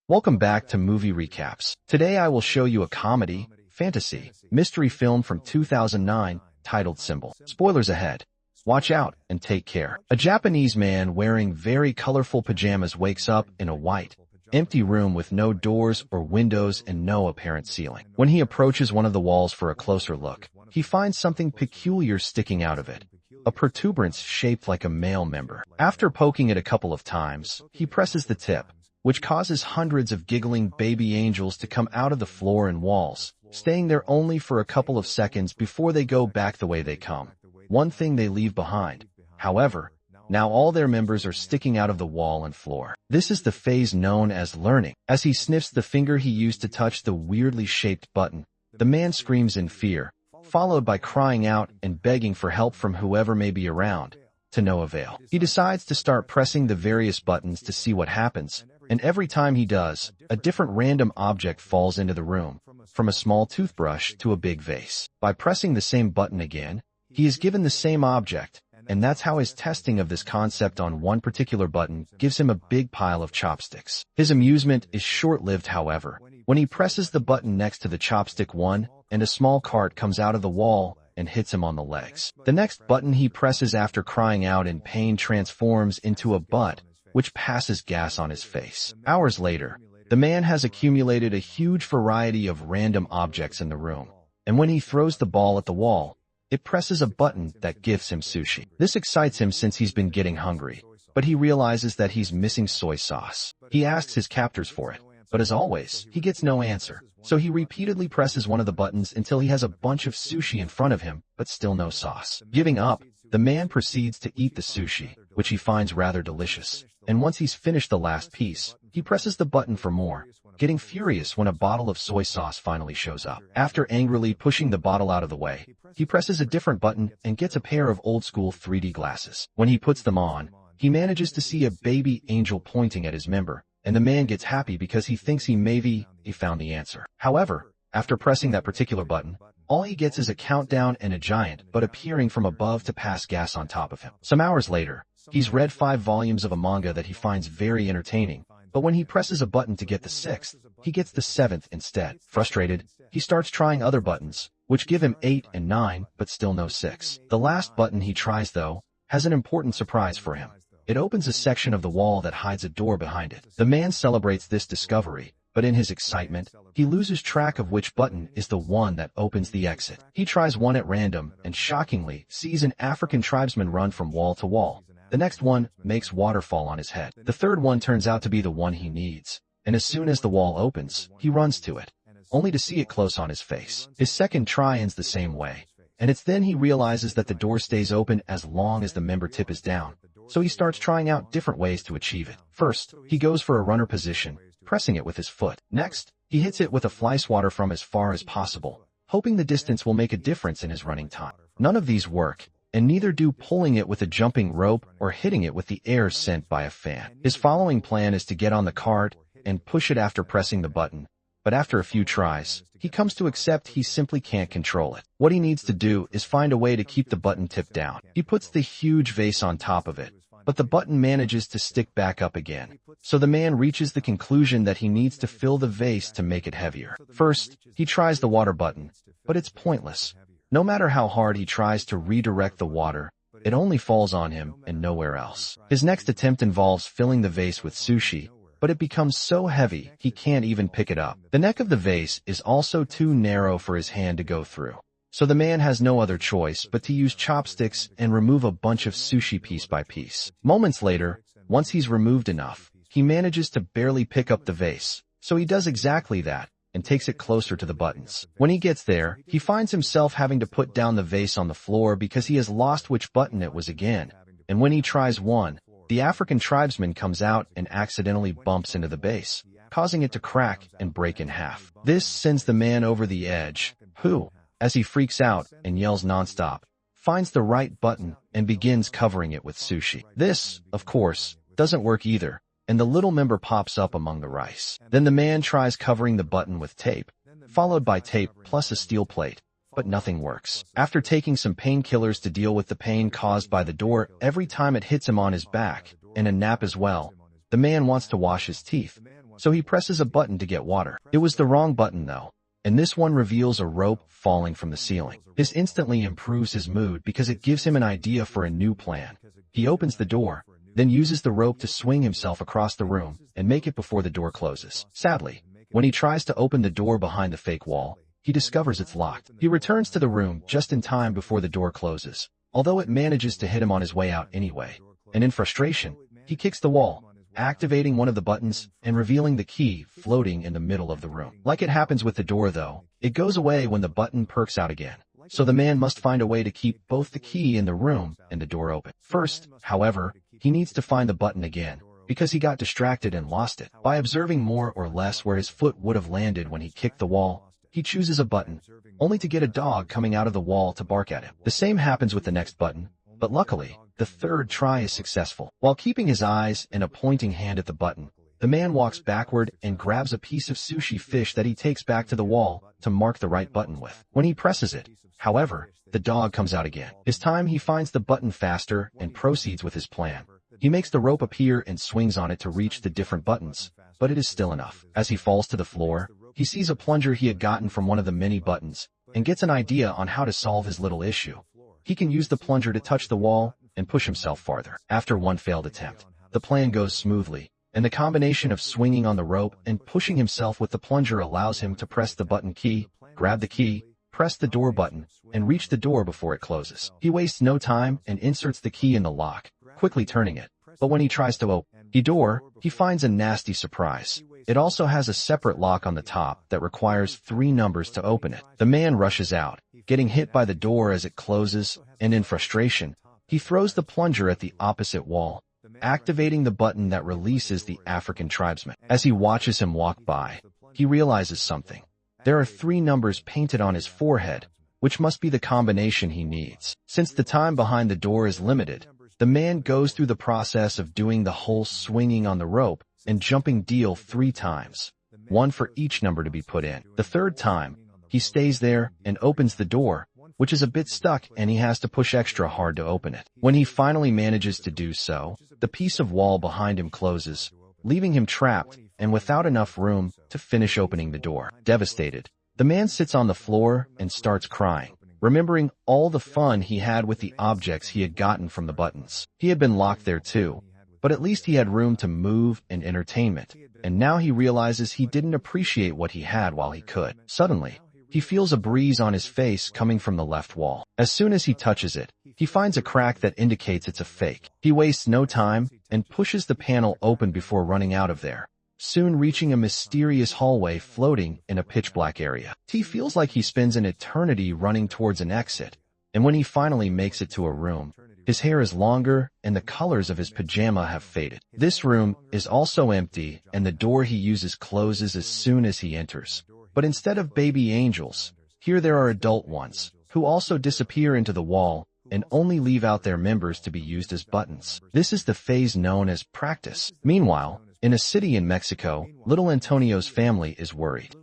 Welcome back to Movie Recaps. Today I will show you a comedy, fantasy, mystery film from 2009 titled Symbol. Spoilers ahead. Watch out and take care. A Japanese man wearing very colorful pajamas wakes up in a white, empty room with no doors or windows and no apparent ceiling. When he approaches one of the walls for a closer look, he finds something peculiar sticking out of it. A protuberance shaped like a male member. After poking it a couple of times, he presses the tip, which causes hundreds of giggling baby angels to come out of the floor and walls, staying there only for a couple of seconds before they go back the way they come. One thing they leave behind, however, now all their members are sticking out of the wall and floor. This is the phase known as learning. As he sniffs the finger he used to touch the weirdly shaped button, the man screams in fear, followed by crying out and begging for help from whoever may be around, to no avail. He decides to start pressing the various buttons to see what happens, and every time he does, a different random object falls into the room, from a small toothbrush to a big vase. By pressing the same button again, he is given the same object, and that's how his testing of this concept on one particular button gives him a big pile of chopsticks. His amusement is short-lived, however, when he presses the button next to the chopstick one, and a small cart comes out of the wall and hits him on the legs. The next button he presses after crying out in pain transforms into a butt, which passes gas on his face. Hours later, the man has accumulated a huge variety of random objects in the room, and when he throws the ball at the wall, it presses a button that gives him sushi. This excites him since he's been getting hungry, but he realizes that he's missing soy sauce. He asks his captors for it, but as always, he gets no answer. So he repeatedly presses one of the buttons until he has a bunch of sushi in front of him, but still no sauce. Giving up, the man proceeds to eat the sushi, which he finds rather delicious. And once he's finished the last piece, he presses the button for more, getting furious when a bottle of soy sauce finally shows up. After angrily pushing the bottle out of the way, he presses a different button and gets a pair of old-school 3D glasses. When he puts them on, he manages to see a baby angel pointing at his member, and the man gets happy because he thinks he found the answer. However, after pressing that particular button, all he gets is a countdown and a giant butt appearing from above to pass gas on top of him. Some hours later, he's read 5 volumes of a manga that he finds very entertaining, but when he presses a button to get the 6th, he gets the 7th instead. Frustrated, he starts trying other buttons, which give him 8 and 9, but still no 6. The last button he tries, though, has an important surprise for him. It opens a section of the wall that hides a door behind it. The man celebrates this discovery, but in his excitement, he loses track of which button is the one that opens the exit. He tries one at random and shockingly sees an African tribesman run from wall to wall. The next one makes water fall on his head. The third one turns out to be the one he needs, and as soon as the wall opens, he runs to it, only to see it close on his face. His second try ends the same way, and it's then he realizes that the door stays open as long as the member tip is down. So he starts trying out different ways to achieve it. First, he goes for a runner position, pressing it with his foot. Next, he hits it with a fly swatter from as far as possible, hoping the distance will make a difference in his running time. None of these work, and neither do pulling it with a jumping rope or hitting it with the air sent by a fan. His following plan is to get on the cart and push it after pressing the button, but after a few tries, he comes to accept he simply can't control it. What he needs to do is find a way to keep the button tipped down. He puts the huge vase on top of it, but the button manages to stick back up again. So the man reaches the conclusion that he needs to fill the vase to make it heavier. First, he tries the water button, but it's pointless. No matter how hard he tries to redirect the water, it only falls on him and nowhere else. His next attempt involves filling the vase with sushi, but it becomes so heavy he can't even pick it up. The neck of the vase is also too narrow for his hand to go through. So the man has no other choice but to use chopsticks and remove a bunch of sushi piece by piece. Moments later, once he's removed enough, he manages to barely pick up the vase. So he does exactly that and takes it closer to the buttons. When he gets there, he finds himself having to put down the vase on the floor because he has lost which button it was again. And when he tries one, the African tribesman comes out and accidentally bumps into the base, causing it to crack and break in half. This sends the man over the edge, who, as he freaks out and yells nonstop, finds the right button and begins covering it with sushi. This, of course, doesn't work either, and the little member pops up among the rice. Then the man tries covering the button with tape, followed by tape plus a steel plate, but nothing works. After taking some painkillers to deal with the pain caused by the door every time it hits him on his back, and a nap as well, the man wants to wash his teeth, so he presses a button to get water. It was the wrong button though, and this one reveals a rope falling from the ceiling. This instantly improves his mood because it gives him an idea for a new plan. He opens the door, then uses the rope to swing himself across the room and make it before the door closes. Sadly, when he tries to open the door behind the fake wall, he discovers it's locked. He returns to the room just in time before the door closes, although it manages to hit him on his way out anyway. And in frustration, he kicks the wall, activating one of the buttons and revealing the key floating in the middle of the room. Like it happens with the door though, it goes away when the button perks out again. So the man must find a way to keep both the key in the room and the door open. First, however, he needs to find the button again, because he got distracted and lost it. By observing more or less where his foot would have landed when he kicked the wall, he chooses a button, only to get a dog coming out of the wall to bark at him. The same happens with the next button, but luckily, the third try is successful. While keeping his eyes and a pointing hand at the button, the man walks backward and grabs a piece of sushi fish that he takes back to the wall to mark the right button with. When he presses it, however, the dog comes out again. This time he finds the button faster and proceeds with his plan. He makes the rope appear and swings on it to reach the different buttons, but it is still enough. As he falls to the floor, he sees a plunger he had gotten from one of the many buttons and gets an idea on how to solve his little issue. He can use the plunger to touch the wall and push himself farther. After one failed attempt, the plan goes smoothly, and the combination of swinging on the rope and pushing himself with the plunger allows him to press the button key, grab the key, press the door button, and reach the door before it closes. He wastes no time and inserts the key in the lock, quickly turning it. But when he tries to open the door, he finds a nasty surprise. It also has a separate lock on the top that requires 3 numbers to open it. The man rushes out, getting hit by the door as it closes, and in frustration, he throws the plunger at the opposite wall, activating the button that releases the African tribesman. As he watches him walk by, he realizes something. There are 3 numbers painted on his forehead, which must be the combination he needs. Since the time behind the door is limited, the man goes through the process of doing the whole swinging on the rope and jumping deal 3 times, 1 for each number to be put in. The 3rd time, he stays there and opens the door, which is a bit stuck and he has to push extra hard to open it. When he finally manages to do so, the piece of wall behind him closes, leaving him trapped and without enough room to finish opening the door. Devastated, the man sits on the floor and starts crying, remembering all the fun he had with the objects he had gotten from the buttons. He had been locked there too, but at least he had room to move and entertainment, and now he realizes he didn't appreciate what he had while he could. Suddenly, he feels a breeze on his face coming from the left wall. As soon as he touches it, he finds a crack that indicates it's a fake. He wastes no time and pushes the panel open before running out of there, soon reaching a mysterious hallway floating in a pitch-black area. He feels like he spends an eternity running towards an exit, and when he finally makes it to a room, his hair is longer and the colors of his pajama have faded. This room is also empty and the door he uses closes as soon as he enters. But instead of baby angels, here there are adult ones, who also disappear into the wall and only leave out their members to be used as buttons. This is the phase known as practice. Meanwhile, in a city in Mexico, little Antonio's family is worried.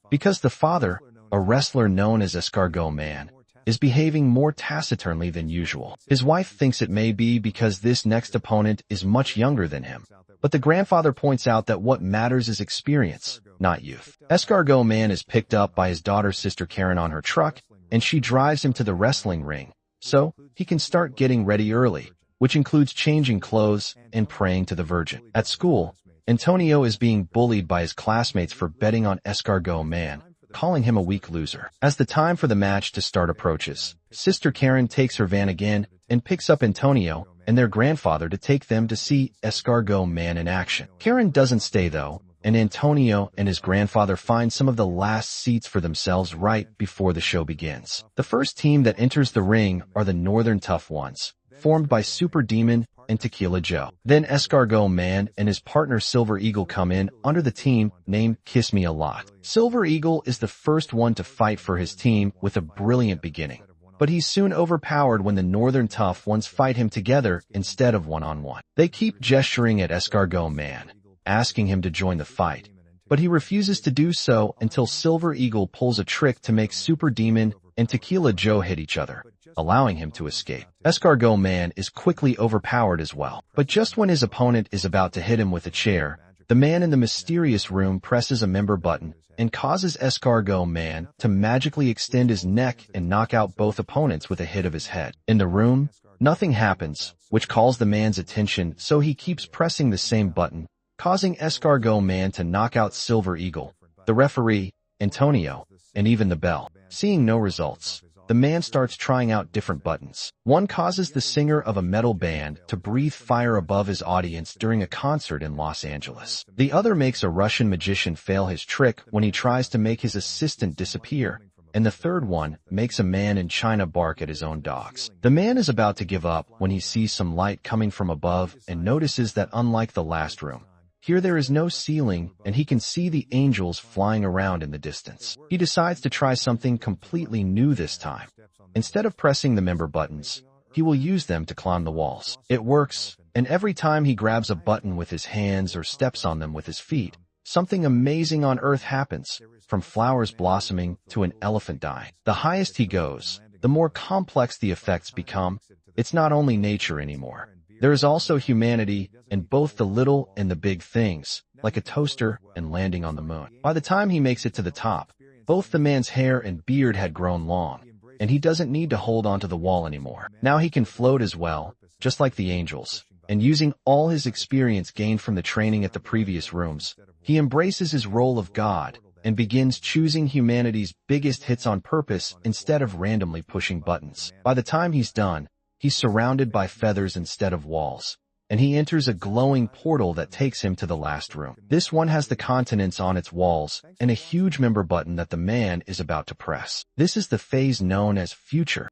Because the father, a wrestler known as Escargot Man, is behaving more taciturnly than usual. His wife thinks it may be because this next opponent is much younger than him. But the grandfather points out that what matters is experience, not youth. Escargot Man is picked up by his daughter's sister Karen on her truck, and she drives him to the wrestling ring, so he can start getting ready early, which includes changing clothes and praying to the Virgin. At school, Antonio is being bullied by his classmates for betting on Escargot Man, calling him a weak loser. As the time for the match to start approaches, Sister Karen takes her van again and picks up Antonio and their grandfather to take them to see Escargot Man in action. Karen doesn't stay though, and Antonio and his grandfather find some of the last seats for themselves right before the show begins. The first team that enters the ring are the Northern Tough Ones, formed by Super Demon and Tequila Joe. Then Escargot Man and his partner Silver Eagle come in under the team named Kiss Me a Lot. Silver Eagle is the first one to fight for his team with a brilliant beginning, but he's soon overpowered when the Northern Tough Ones fight him together instead of one-on-one. They keep gesturing at Escargot Man, asking him to join the fight, but he refuses to do so until Silver Eagle pulls a trick to make Super Demon and Tequila Joe hit each other. allowing him to escape. Escargot Man is quickly overpowered as well. But just when his opponent is about to hit him with a chair, the man in the mysterious room presses a member button and causes Escargot Man to magically extend his neck and knock out both opponents with a hit of his head. In the room, nothing happens, which calls the man's attention, so he keeps pressing the same button, causing Escargot Man to knock out Silver Eagle, the referee, Antonio, and even the bell. Seeing no results, the man starts trying out different buttons. One causes the singer of a metal band to breathe fire above his audience during a concert in Los Angeles. The other makes a Russian magician fail his trick when he tries to make his assistant disappear. And the third one makes a man in China bark at his own dogs. The man is about to give up when he sees some light coming from above and notices that unlike the last room, here there is no ceiling and he can see the angels flying around in the distance. He decides to try something completely new this time. Instead of pressing the member buttons, he will use them to climb the walls. It works, and every time he grabs a button with his hands or steps on them with his feet, something amazing on earth happens, from flowers blossoming to an elephant dying. The highest he goes, the more complex the effects become. It's not only nature anymore. There is also humanity in both the little and the big things, like a toaster and landing on the moon. By the time he makes it to the top, both the man's hair and beard had grown long, and he doesn't need to hold onto the wall anymore. Now he can float as well, just like the angels, and using all his experience gained from the training at the previous rooms, he embraces his role of God and begins choosing humanity's biggest hits on purpose instead of randomly pushing buttons. By the time he's done, he's surrounded by feathers instead of walls, and he enters a glowing portal that takes him to the last room. This one has the continents on its walls and a huge member button that the man is about to press. This is the phase known as future.